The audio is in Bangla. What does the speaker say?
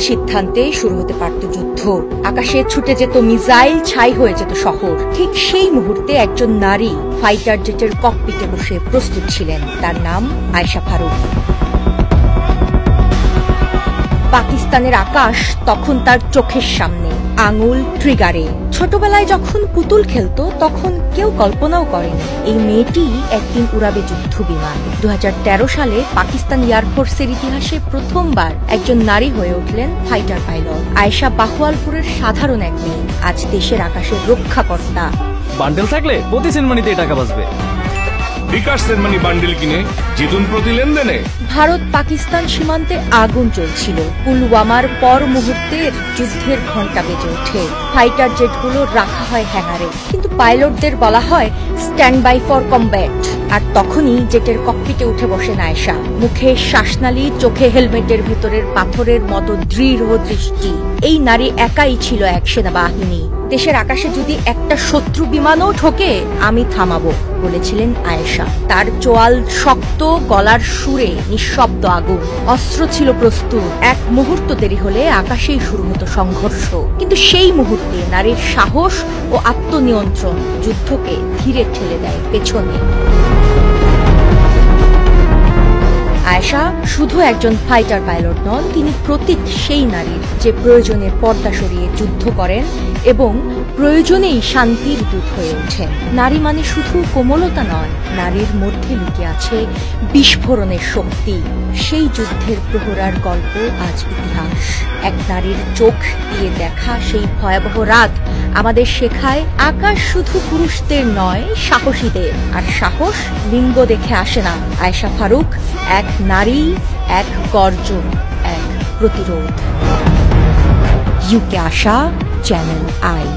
সিদ্ধান্তে শুরু হতে পারত যুদ্ধ। আকাশে ছুটে যেত মিসাইল, ছাই হয়ে যেত শহর। ঠিক সেই মুহূর্তে একজন নারী ফাইটার জেটের ককপিটে বসে প্রস্তুত ছিলেন। তার নাম আয়েশা ফারুক। পাকিস্তানের আকাশ তখন তার চোখের সামনে, আঙুল ট্রিগারে। ছোটবেলায় যখন পুতুল খেলতো তখন কেউ কল্পনাও করেনি এই মেয়েটি একদিন উড়াবে যুদ্ধ বিমান। 2013 সালে পাকিস্তান এয়ারফোর্সের ইতিহাসে প্রথমবার একজন নারী হয়ে উঠলেন ফাইটার পাইলট। আয়েশা বাহওয়ালপুরের সাধারণ এক মেয়ে, আজ দেশের আকাশের রক্ষাকর্তা। বান্ডেল থাকলে প্রতি সেনমানিতে টাকা বাঁচবে। বিকাশ সেনমানি বান্ডেল কিনে জিতুন প্রতি লেনদেনে। ভারত পাকিস্তান সীমান্তে আগুন চলছিল। পুলওয়ামার পর মুহূর্তের যুদ্ধের ঘণ্টা বেজে ওঠে। ফাইটার জেটগুলো রাখা হয় হ্যাঙ্গারে, কিন্তু পাইলটদের বলা হয় স্ট্যান্ড বাই ফর কমব্যাট। আর তখনই জেটের ককপিটে উঠে বসেন আয়েশা। মুখে শ্বাসনালী, চোখে হেলমেটের ভেতরের পাথরের মতো দৃঢ় দৃষ্টি। এই নারী একাই ছিল এক সেনাবাহিনী। দেশের আকাশে যদি একটা শত্রু বিমানও ঠোকে আমি থামাবো বলেছিলেন আয়েশা। তার চোয়াল শক্ত, গলার সুরে নিঃশব্দ আগুন। অস্ত্র ছিল প্রস্তুত। এক মুহূর্ত দেরি হলে আকাশেই শুরু হতো সংঘর্ষ। কিন্তু সেই মুহূর্তে নারীর সাহস ও আত্মনিয়ন্ত্রণ যুদ্ধকে ধীরে ঠেলে দেয় পেছনে। আয়েশা শুধু একজন ফাইটার পাইলট নন, তিনি প্রতীক সেই নারীর যে প্রয়োজনে পর্দা সরিয়ে যুদ্ধ করেন এবং প্রয়োজনেই শান্তির দূত হয়ে ওঠেন। নারী মানে শুধু কোমলতা নয়, নারীর মধ্যে লুকিয়ে আছে বিস্ফোরণের শক্তি। সেই যুদ্ধের প্রহরার গল্প আজ ইতিহাস। এক নারীর চোখ দিয়ে দেখা সেই ভয়াবহ রাত আমাদের শেখায় আকাশ শুধু পুরুষদের নয়, সাহসীদের। আর সাহস লিঙ্গ দেখে আসে না। আয়েশা ফারুক এক নারী, এক গর্জন, এক প্রতিরোধ। UK Asha, channel I.